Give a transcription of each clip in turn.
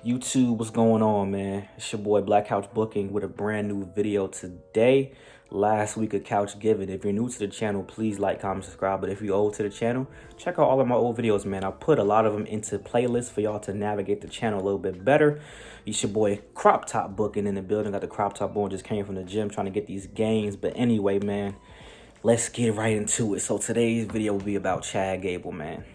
YouTube, what's going on, man? It's your boy Black Couch Booking with a brand new video today. Last week of Couch Giving. If you're new to the channel, please like, comment, subscribe. But if you're old to the channel, check out all of my old videos, man. I put a lot of them into playlists for y'all to navigate the channel a little bit better. It's your boy Crop Top Booking in the building. Got the crop top on, just came from the gym trying to get these gains. But anyway, man, let's get right into it. So today's video will be about Chad Gable, man.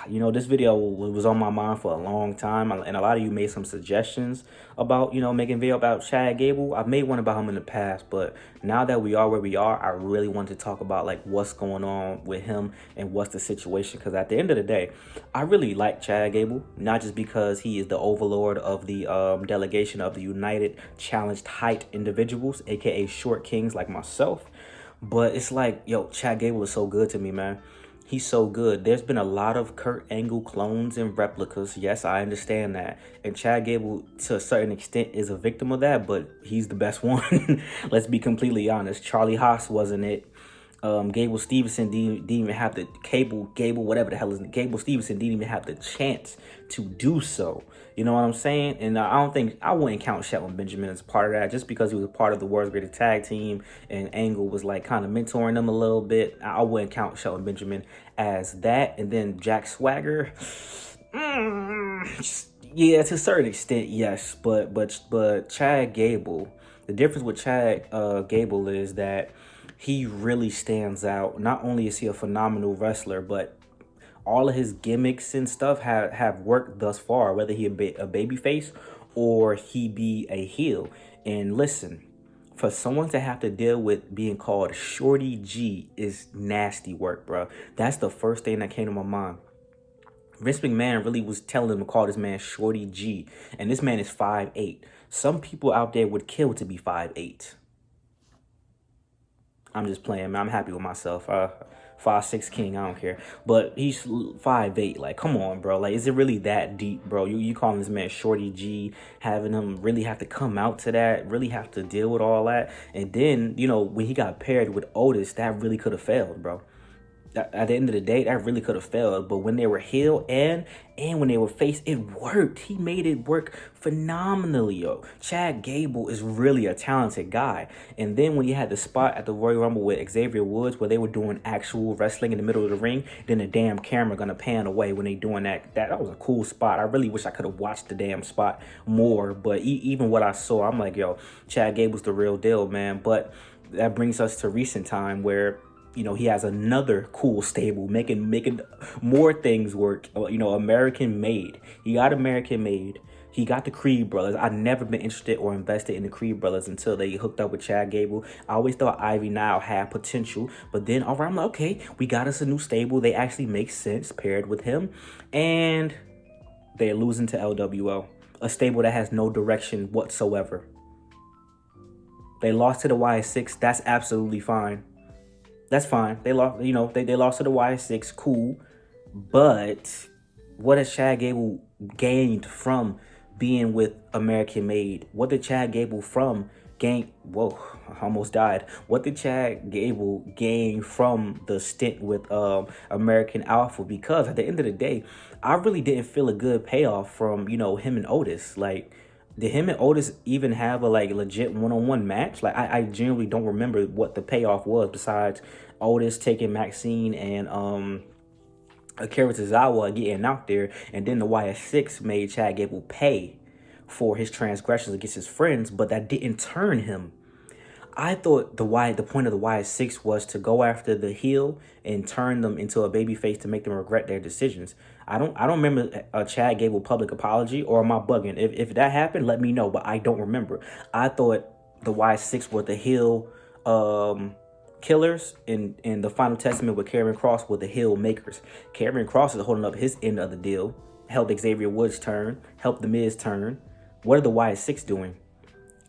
You know, this video was on my mind for a long time, and a lot of you made some suggestions about, making a video about Chad Gable. I've made one about him in the past, but now that we are where we are, I really want to talk about, like, what's going on with him and what's the situation. Because at the end of the day, I really like Chad Gable, not just because he is the overlord of the delegation of the United Challenged Height Individuals, aka Short Kings like myself, but it's like, yo, Chad Gable is so good to me, man. He's so good. There's been a lot of Kurt Angle clones and replicas. Yes, I understand that. And Chad Gable, to a certain extent, is a victim of that, but he's the best one. Let's be completely honest. Charlie Haas wasn't it. Gable Stevenson didn't even have the Gable, whatever the hell is it. Gable Stevenson didn't even have the chance to do so. You know what I'm saying? And I wouldn't count Shelton Benjamin as part of that, just because he was a part of the world's greatest tag team and Angle was like kind of mentoring them a little bit. I wouldn't count Shelton Benjamin as that. And then Jack Swagger, yeah, to a certain extent, yes. But Chad Gable, the difference with Chad Gable is that he really stands out. Not only is he a phenomenal wrestler, but all of his gimmicks and stuff have worked thus far, whether he a babyface or he be a heel. And listen, for someone to have to deal with being called Shorty G is nasty work, bro. That's the first thing that came to my mind. Vince McMahon really was telling him to call this man Shorty G. And this man is 5'8". Some people out there would kill to be 5'8". I'm just playing, man. I'm happy with myself. 5'6" king, I don't care. But he's 5'8". Like, come on, bro. Like, is it really that deep, bro? You calling this man Shorty G, having him really have to come out to that, really have to deal with all that. And then, when he got paired with Otis, that really could have failed, bro. At the end of the day, that really could have failed. But when they were heel and when they were face, it worked. He made it work phenomenally, yo. Chad Gable is really a talented guy. And then when you had the spot at the Royal Rumble with Xavier Woods where they were doing actual wrestling in the middle of the ring, then the damn camera gonna pan away when they doing that. That was a cool spot. I really wish I could have watched the damn spot more. But even what I saw, I'm like, yo, Chad Gable's the real deal, man. But that brings us to recent time where he has another cool stable, making more things work. American made. He got American made. He got the Creed brothers. I've never been interested or invested in the Creed brothers until they hooked up with Chad Gable. I always thought Ivy Nile had potential, but then I'm like, okay, we got us a new stable. They actually make sense paired with him, and they're losing to LWO, a stable that has no direction whatsoever. They lost to the YS6. That's absolutely fine. That's fine. They lost, they lost to the YS6. Cool. But what has Chad Gable gained from being with American Made? What did Chad Gable gain? Whoa, I almost died. What did Chad Gable gain from the stint with American Alpha? Because at the end of the day, I really didn't feel a good payoff from, him and Otis. Like, did him and Otis even have a legit one-on-one match? Like, I genuinely don't remember what the payoff was besides Otis taking Maxine and Akira Tozawa getting out there, and then the YS6 made Chad Gable pay for his transgressions against his friends, but that didn't turn him. I thought the point of the YS6 was to go after the heel and turn them into a babyface to make them regret their decisions. I don't remember a Chad Gable public apology, or am I bugging? If that happened, let me know, but I don't remember. I thought the YS6 were the heel killers, and the Final Testament with Karrion Kross were the heel makers. Karrion Kross is holding up his end of the deal, helped Xavier Woods turn, helped The Miz turn. What are the YS6 doing?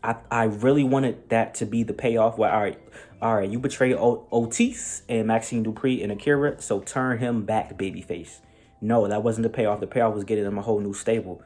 I really wanted that to be the payoff where, all right, you betrayed Otis and Maxine Dupree and Akira, so turn him back babyface. No, that wasn't the payoff. The payoff was getting them a whole new stable.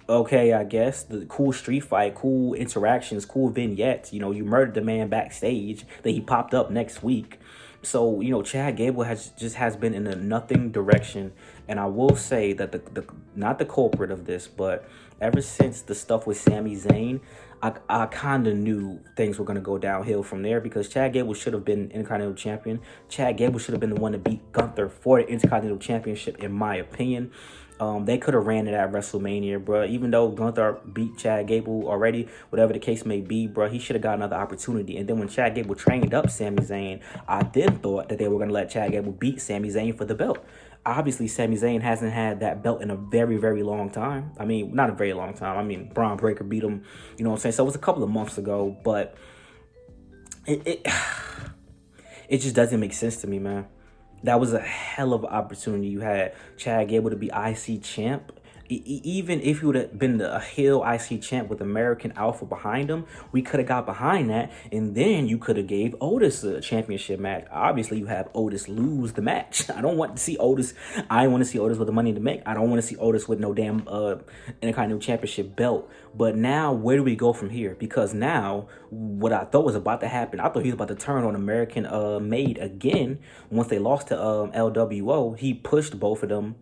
Okay, I guess. The cool street fight, cool interactions, cool vignettes. You murdered the man backstage, then he popped up next week. So, you know, Chad Gable has been in a nothing direction. And I will say that the not the culprit of this, but ever since the stuff with Sami Zayn, I kind of knew things were going to go downhill from there, because Chad Gable should have been Intercontinental Champion. Chad Gable should have been the one to beat Gunther for the Intercontinental Championship, in my opinion. They could have ran it at WrestleMania, bro. Even though Gunther beat Chad Gable already, whatever the case may be, bro, he should have got another opportunity. And then when Chad Gable trained up Sami Zayn, I then thought that they were going to let Chad Gable beat Sami Zayn for the belt. Obviously, Sami Zayn hasn't had that belt in a very, very long time. I mean, not a very long time. I mean, Braun Breaker beat him, you know what I'm saying? So it was a couple of months ago, but it just doesn't make sense to me, man. That was a hell of an opportunity. You had Chad Gable to be IC champ. Even if he would have been a heel IC champ with American Alpha behind him, we could have got behind that, and then you could have gave Otis a championship match. Obviously, you have Otis lose the match. I don't want to see Otis. I want to see Otis with the money to make. I don't want to see Otis with no damn Intercontinental Championship belt. But now, where do we go from here? Because now, what I thought was about to happen, I thought he was about to turn on American Made again. Once they lost to LWO, he pushed both of them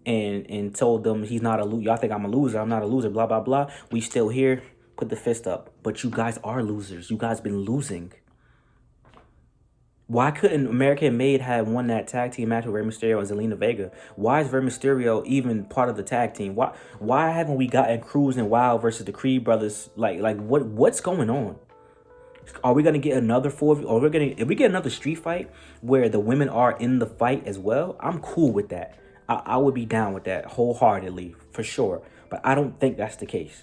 and told them he's not a loser. Y'all think I'm a loser. I'm not a loser, blah, blah, blah. We still here. Put the fist up. But you guys are losers. You guys been losing. Why couldn't American Made have won that tag team match with Rey Mysterio and Zelina Vega? Why is Rey Mysterio even part of the tag team? Why haven't we gotten Cruz and Wild versus the Creed brothers? Like what's going on? Are we gonna get another if we get another street fight where the women are in the fight as well? I'm cool with that. I would be down with that wholeheartedly, for sure. But I don't think that's the case.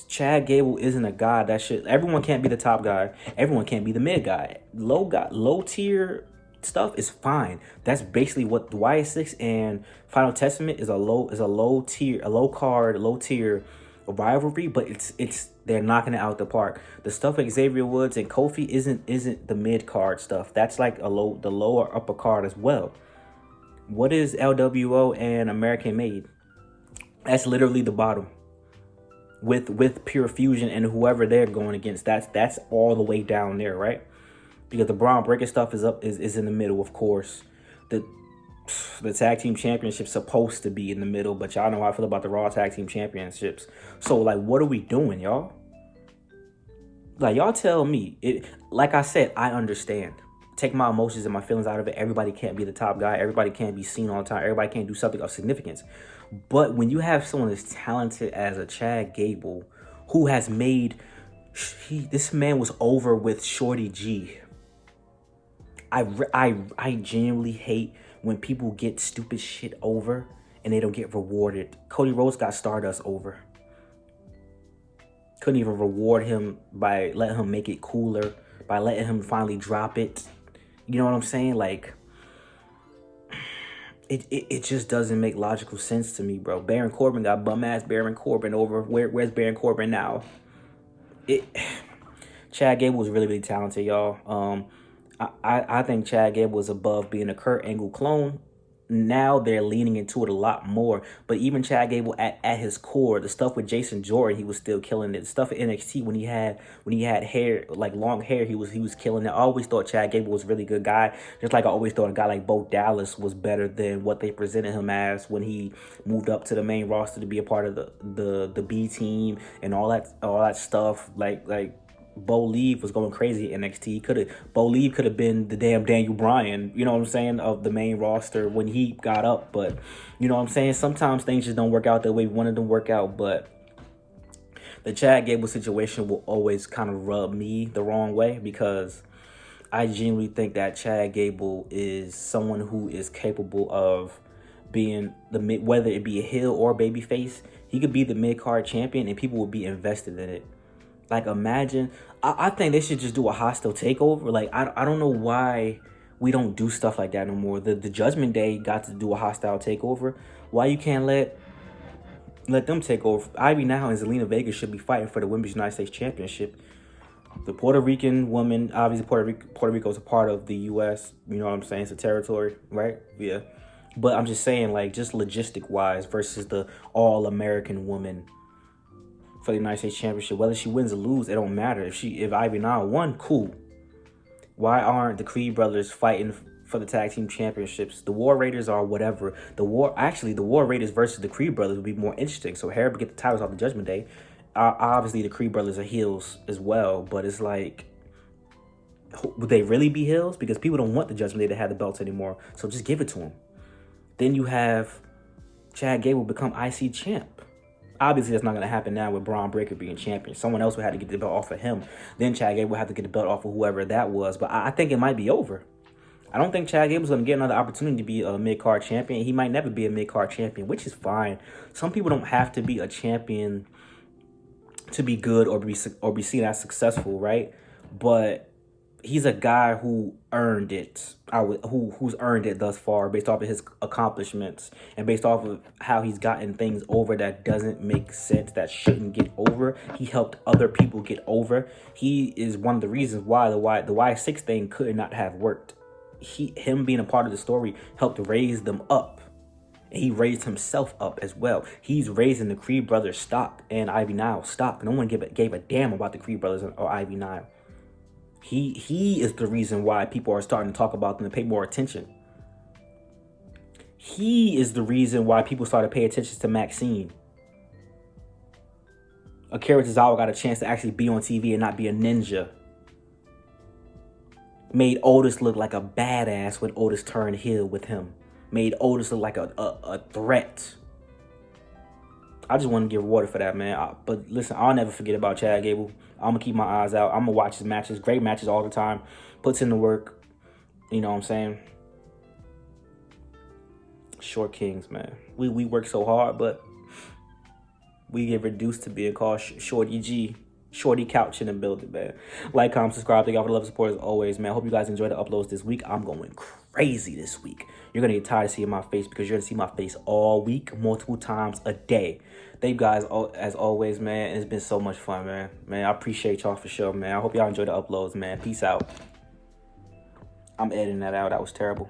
Chad Gable isn't a guy that should... Everyone can't be the top guy. Everyone can't be the mid guy. Low tier stuff is fine. That's basically what Wyatt 6 and Final Testament is. A low tier rivalry, but it's they're knocking it out the park. The stuff with Xavier Woods and Kofi isn't the mid card stuff. That's like the lower upper card as well. What is LWO and American Made? That's literally the bottom. With Pure Fusion and whoever they're going against, that's all the way down there, right? Because the Braun Breaker stuff is in the middle, of course. The tag team championship's supposed to be in the middle, but y'all know how I feel about the Raw tag team championships. So like, what are we doing, y'all? Like, y'all tell me. Like I said, I understand. Take my emotions and my feelings out of it. Everybody can't be the top guy. Everybody can't be seen all the time. Everybody can't do something of significance. But when you have someone as talented as a Chad Gable, who has made... this man was over with Shorty G. I genuinely hate when people get stupid shit over and they don't get rewarded. Cody Rhodes got Stardust over. Couldn't even reward him by letting him make it cooler, by letting him finally drop it. You know what I'm saying? Like, it just doesn't make logical sense to me, bro. Baron Corbin got bum-ass Baron Corbin over. Where's Baron Corbin now? Chad Gable was really, really talented, y'all. I think Chad Gable was above being a Kurt Angle clone. Now they're leaning into it a lot more. But even Chad Gable at his core, the stuff with Jason Jordan, he was still killing it. The stuff at NXT when he had hair, like long hair, he was killing it. I always thought Chad Gable was a really good guy. Just like I always thought a guy like Bo Dallas was better than what they presented him as when he moved up to the main roster to be a part of the B team and all that stuff. Like Bo Leave was going crazy at NXT. Bo Leave could have been the damn Daniel Bryan, you know what I'm saying, of the main roster when he got up. But, you know what I'm saying, sometimes things just don't work out the way we wanted them to work out. But the Chad Gable situation will always kind of rub me the wrong way, because I genuinely think that Chad Gable is someone who is capable of being whether it be a heel or babyface, he could be the mid-card champion and people would be invested in it. Like, imagine, I think they should just do a hostile takeover. Like, I don't know why we don't do stuff like that no more. The Judgment Day got to do a hostile takeover. Why you can't let them take over? Ivy now and Zelina Vega should be fighting for the Women's United States Championship. The Puerto Rican woman, obviously Puerto Rico's a part of the U.S., you know what I'm saying? It's a territory, right? Yeah. But I'm just saying, like, just logistic-wise versus the all-American woman for the United States Championship. Whether she wins or lose, it don't matter. If Ivy Nile won, cool. Why aren't the Creed brothers fighting for the tag team championships? The War Raiders are whatever. The War Raiders versus the Creed brothers would be more interesting. So Harry would get the titles off the Judgment Day. Obviously, the Creed brothers are heels as well, but it's like, would they really be heels? Because people don't want the Judgment Day to have the belts anymore. So just give it to them. Then you have Chad Gable become IC champ. Obviously, that's not going to happen now with Braun Breaker being champion. Someone else would have to get the belt off of him. Then Chad Gable would have to get the belt off of whoever that was. But I think it might be over. I don't think Chad Gable's going to get another opportunity to be a mid-card champion. He might never be a mid-card champion, which is fine. Some people don't have to be a champion to be good or be seen as successful, right? But he's a guy who earned it. Who's earned it thus far based off of his accomplishments and based off of how he's gotten things over that doesn't make sense, that shouldn't get over. He helped other people get over. He is one of the reasons why the Y6 thing could not have worked. Him being a part of the story helped raise them up. And he raised himself up as well. He's raising the Creed brothers' stock and Ivy Nile's stock. No one gave a damn about the Creed brothers or Ivy Nile. He is the reason why people are starting to talk about them and pay more attention. He is the reason why people started to pay attention to Maxine. Akira Tozawa got a chance to actually be on TV and not be a ninja. Made Otis look like a badass when Otis turned heel with him. Made Otis look like a threat. I just want to get rewarded for that, man. But listen, I'll never forget about Chad Gable. I'm going to keep my eyes out. I'm going to watch his matches. Great matches all the time. Puts in the work. You know what I'm saying? Short Kings, man. We work so hard, but we get reduced to being called Shorty G. Shorty Couch in the building, man. Like, comment, subscribe. Thank y'all for the love and support as always, man. Hope you guys enjoy the uploads this week. I'm going crazy this week. You're going to get tired of seeing my face because you're going to see my face all week, multiple times a day. Thank you guys, as always, man. It's been so much fun, man. Man, I appreciate y'all for sure, man. I hope y'all enjoy the uploads, man. Peace out. I'm editing that out. That was terrible.